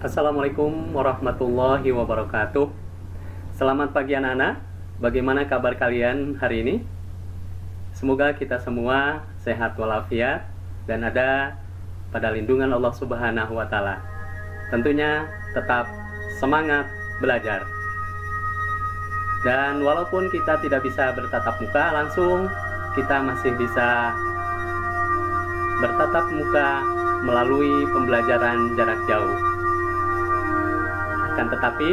Assalamualaikum warahmatullahi wabarakatuh. Selamat pagi anak-anak. Bagaimana kabar kalian hari ini? Semoga kita semua sehat walafiat dan ada pada lindungan Allah Subhanahu wa Ta'ala. Tentunya tetap semangat belajar. Dan walaupun kita tidak bisa bertatap muka langsung, kita masih bisa bertatap muka melalui pembelajaran jarak jauh. Akan tetapi,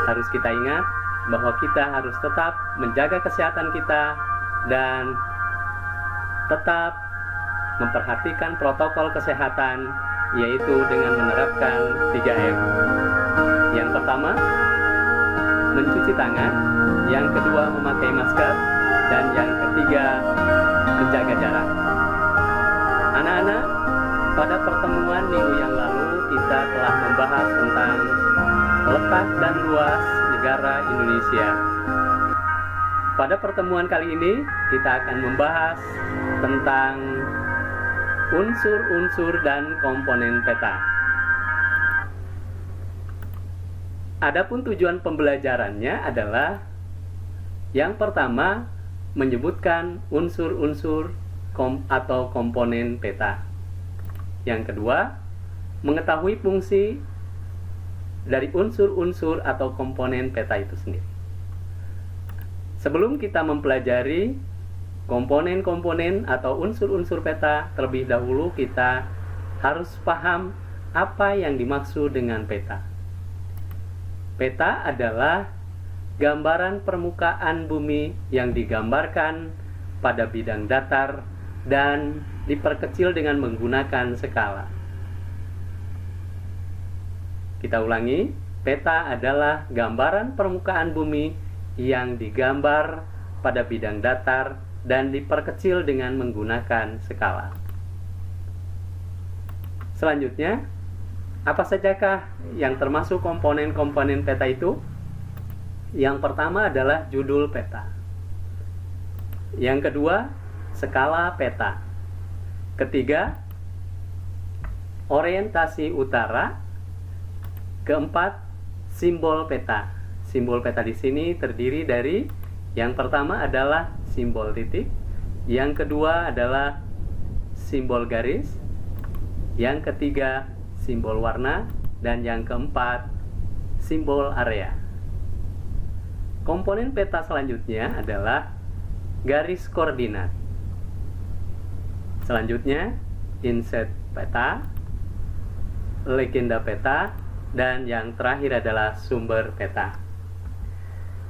harus kita ingat bahwa kita harus tetap menjaga kesehatan kita dan tetap memperhatikan protokol kesehatan, yaitu dengan menerapkan 3M. Yang pertama, mencuci tangan. Yang kedua, memakai masker. Dan yang ketiga, menjaga jarak. Anak-anak, pada pertemuan minggu yang lalu kita telah membahas tentang letak dan luas negara Indonesia. Pada pertemuan kali ini kita akan membahas tentang unsur-unsur dan komponen peta. Adapun tujuan pembelajarannya adalah yang pertama, menyebutkan unsur-unsur atau komponen peta. Yang kedua, mengetahui fungsi dari unsur-unsur atau komponen peta itu sendiri. Sebelum kita mempelajari komponen-komponen atau unsur-unsur peta, terlebih dahulu kita harus paham apa yang dimaksud dengan peta. Peta adalah gambaran permukaan bumi yang digambarkan pada bidang datar dan diperkecil dengan menggunakan skala. Kita ulangi, peta adalah gambaran permukaan bumi yang digambar pada bidang datar dan diperkecil dengan menggunakan skala. Selanjutnya, apa sajakah yang termasuk komponen-komponen peta itu? Yang pertama adalah judul peta. Yang kedua, skala peta. Ketiga, orientasi utara. Keempat, simbol peta. Simbol peta di sini terdiri dari yang pertama adalah simbol titik, yang kedua adalah simbol garis, yang ketiga simbol warna, dan yang keempat simbol area. Komponen peta selanjutnya adalah garis koordinat. Selanjutnya, inset peta, legenda peta, dan yang terakhir adalah sumber peta.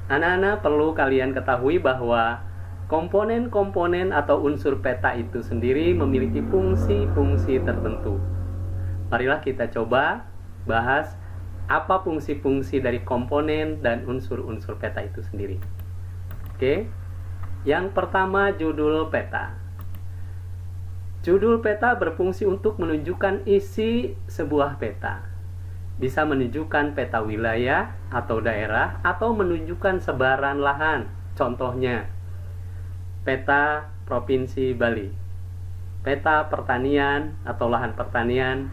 Anak-anak perlu kalian ketahui bahwa komponen-komponen atau unsur peta itu sendiri memiliki fungsi-fungsi tertentu. Marilah kita coba bahas apa fungsi-fungsi dari komponen dan unsur-unsur peta itu sendiri. Oke. Yang pertama, judul peta. Judul peta berfungsi untuk menunjukkan isi sebuah peta. Bisa menunjukkan peta wilayah atau daerah atau menunjukkan sebaran lahan. Contohnya, peta Provinsi Bali, peta pertanian atau lahan pertanian,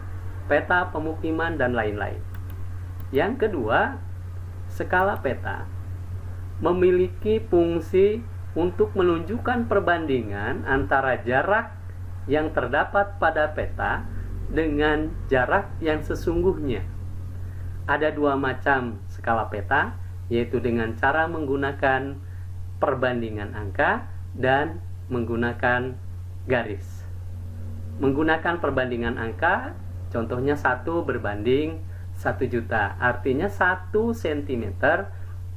peta pemukiman, dan lain-lain. Yang kedua, skala peta memiliki fungsi untuk menunjukkan perbandingan antara jarak yang terdapat pada peta dengan jarak yang sesungguhnya. Ada dua macam skala peta, yaitu dengan cara menggunakan perbandingan angka dan menggunakan garis. Menggunakan perbandingan angka, contohnya 1 berbanding 1 juta, artinya 1 cm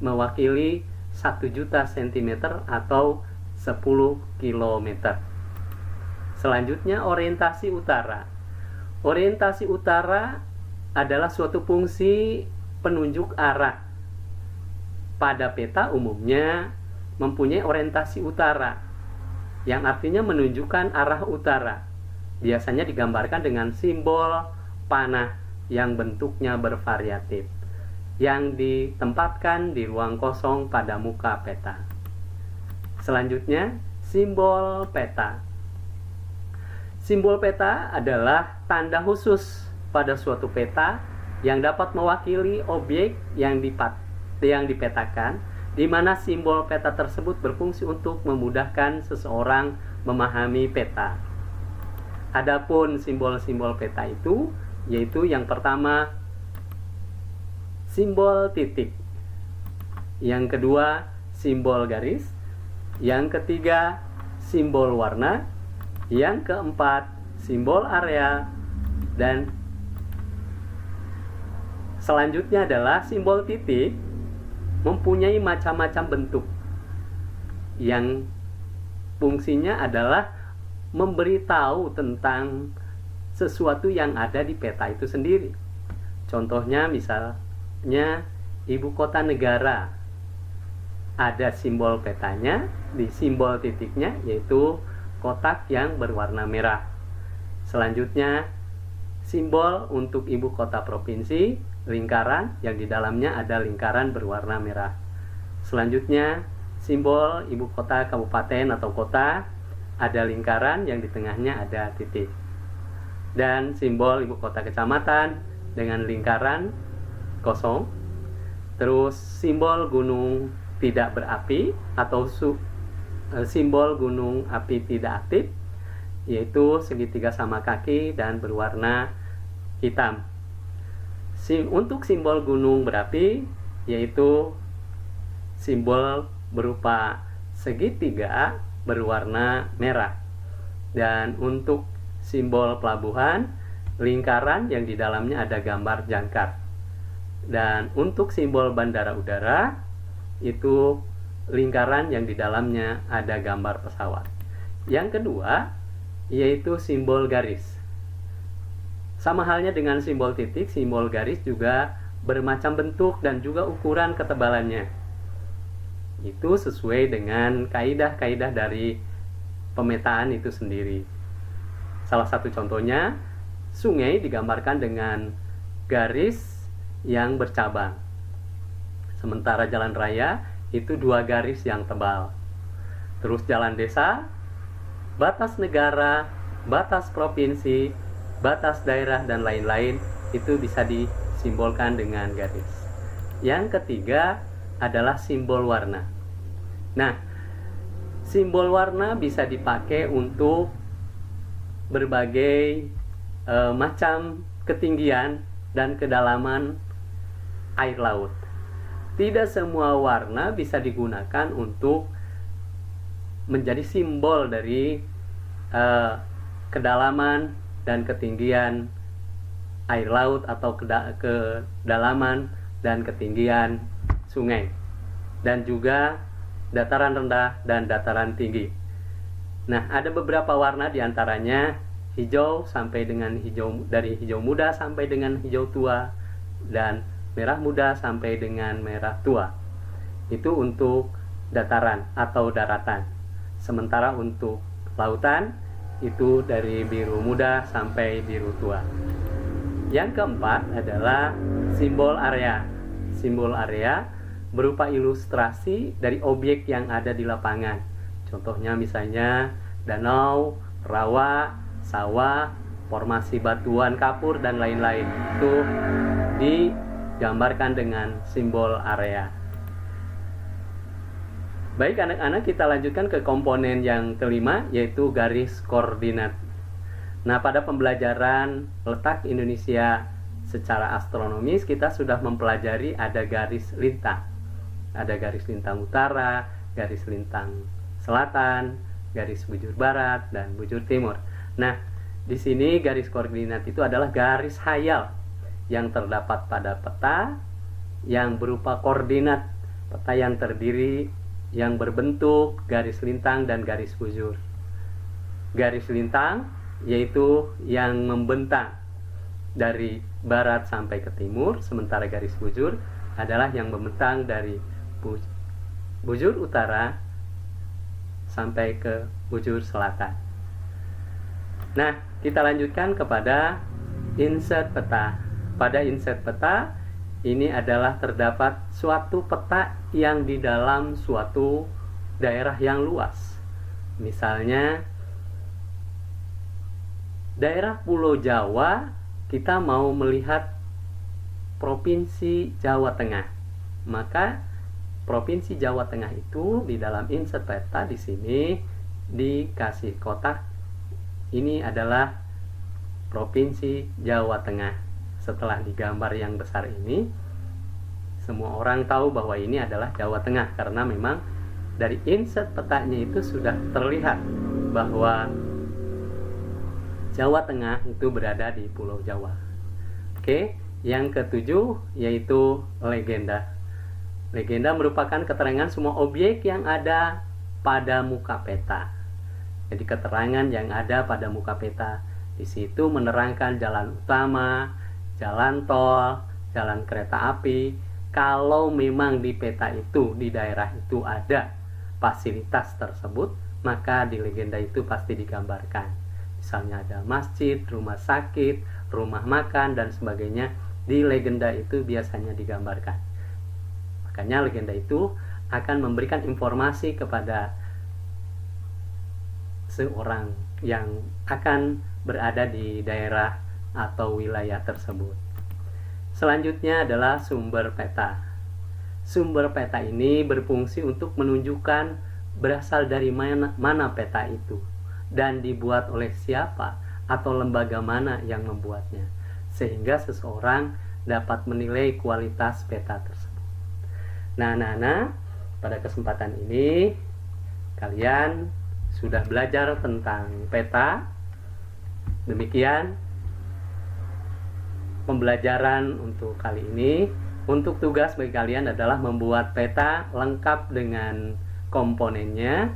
mewakili 1 juta cm atau 10 km. Selanjutnya, orientasi utara. Orientasi utara adalah suatu fungsi penunjuk arah. Pada peta umumnya mempunyai orientasi utara, yang artinya menunjukkan arah utara. Biasanya digambarkan dengan simbol panah yang bentuknya bervariatif, yang ditempatkan di ruang kosong pada muka peta. Selanjutnya, simbol peta. Simbol peta adalah tanda khusus pada suatu peta yang dapat mewakili objek yang dipetakan, di mana simbol peta tersebut berfungsi untuk memudahkan seseorang memahami peta. Adapun simbol-simbol peta itu, yaitu yang pertama simbol titik, yang kedua simbol garis, yang ketiga simbol warna, yang keempat simbol area, dan selanjutnya adalah simbol titik mempunyai macam-macam bentuk yang fungsinya adalah memberitahu tentang sesuatu yang ada di peta itu sendiri. Contohnya misalnya ibu kota negara, ada simbol petanya, di simbol titiknya yaitu kotak yang berwarna merah. Selanjutnya simbol untuk ibu kota provinsi, lingkaran yang di dalamnya ada lingkaran berwarna merah. Selanjutnya simbol ibu kota kabupaten atau kota, ada lingkaran yang di tengahnya ada titik. Dan simbol ibu kota kecamatan dengan lingkaran kosong. Terus simbol gunung tidak berapi atau simbol gunung api tidak aktif, yaitu segitiga sama kaki dan berwarna hitam. Untuk simbol gunung berapi, yaitu simbol berupa segitiga berwarna merah. Dan untuk simbol pelabuhan, lingkaran yang di dalamnya ada gambar jangkar. Dan untuk simbol bandara udara, itu lingkaran yang di dalamnya ada gambar pesawat. Yang kedua, yaitu simbol garis. Sama halnya dengan simbol titik, simbol garis juga bermacam bentuk dan juga ukuran ketebalannya. Itu sesuai dengan kaidah-kaidah dari pemetaan itu sendiri. Salah satu contohnya, sungai digambarkan dengan garis yang bercabang. Sementara jalan raya itu 2 garis yang tebal. Terus jalan desa, batas negara, batas provinsi, batas daerah, dan lain-lain itu bisa disimbolkan dengan garis. Yang ketiga adalah simbol warna. Nah, simbol warna bisa dipakai untuk berbagai macam ketinggian dan kedalaman air laut. Tidak semua warna bisa digunakan untuk menjadi simbol dari kedalaman dan ketinggian air laut atau kedalaman dan ketinggian sungai, dan juga dataran rendah dan dataran tinggi. Nah, ada beberapa warna diantaranya hijau sampai dengan dari hijau muda sampai dengan hijau tua, dan merah muda sampai dengan merah tua. Itu untuk dataran atau daratan. Sementara untuk lautan itu dari biru muda sampai biru tua. Yang keempat adalah simbol area. Simbol area berupa ilustrasi dari objek yang ada di lapangan. Contohnya misalnya danau, rawa, sawah, formasi batuan kapur, dan lain-lain. Itu digambarkan dengan simbol area. Baik anak-anak, kita lanjutkan ke komponen yang kelima, yaitu garis koordinat. Nah, pada pembelajaran letak Indonesia secara astronomis, kita sudah mempelajari ada garis lintang. Ada garis lintang utara, garis lintang selatan, garis bujur barat, dan bujur timur. Nah, di sini garis koordinat itu adalah garis hayal yang terdapat pada peta yang berupa koordinat. Peta yang terdiri yang berbentuk garis lintang dan garis bujur. Garis lintang yaitu yang membentang dari barat sampai ke timur, sementara garis bujur adalah yang membentang dari bujur utara sampai ke bujur selatan. Nah, kita lanjutkan kepada insert peta. Pada insert peta ini adalah terdapat suatu peta yang di dalam suatu daerah yang luas. Misalnya daerah Pulau Jawa, kita mau melihat Provinsi Jawa Tengah. Maka Provinsi Jawa Tengah itu di dalam insert peta di sini dikasih kotak. Ini adalah Provinsi Jawa Tengah. Setelah digambar yang besar ini, semua orang tahu bahwa ini adalah Jawa Tengah, karena memang dari insert petanya itu sudah terlihat bahwa Jawa Tengah itu berada di Pulau Jawa. Oke, yang ketujuh yaitu legenda. Legenda merupakan keterangan semua objek yang ada pada muka peta. Jadi keterangan yang ada pada muka peta di situ menerangkan jalan utama, jalan tol, jalan kereta api. Kalau memang di peta itu, di daerah itu ada fasilitas tersebut, maka di legenda itu pasti digambarkan. Misalnya ada masjid, rumah sakit, rumah makan, dan sebagainya. Di legenda itu biasanya digambarkan. Makanya legenda itu akan memberikan informasi kepada seorang yang akan berada di daerah atau wilayah tersebut. Selanjutnya adalah sumber peta. Sumber peta ini berfungsi untuk menunjukkan berasal dari mana peta itu dan dibuat oleh siapa atau lembaga mana yang membuatnya, sehingga seseorang dapat menilai kualitas peta tersebut. Nah, pada kesempatan ini kalian sudah belajar tentang peta. Demikian pembelajaran untuk kali ini. Untuk tugas bagi kalian adalah membuat peta lengkap dengan komponennya.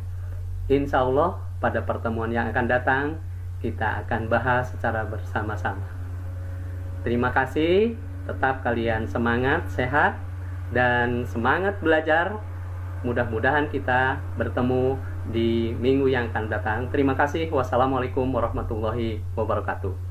Insya Allah pada pertemuan yang akan datang kita akan bahas secara bersama-sama. Terima kasih. Tetap kalian semangat, sehat, dan semangat belajar. Mudah-mudahan kita bertemu di minggu yang akan datang. Terima kasih. Wassalamualaikum warahmatullahi wabarakatuh.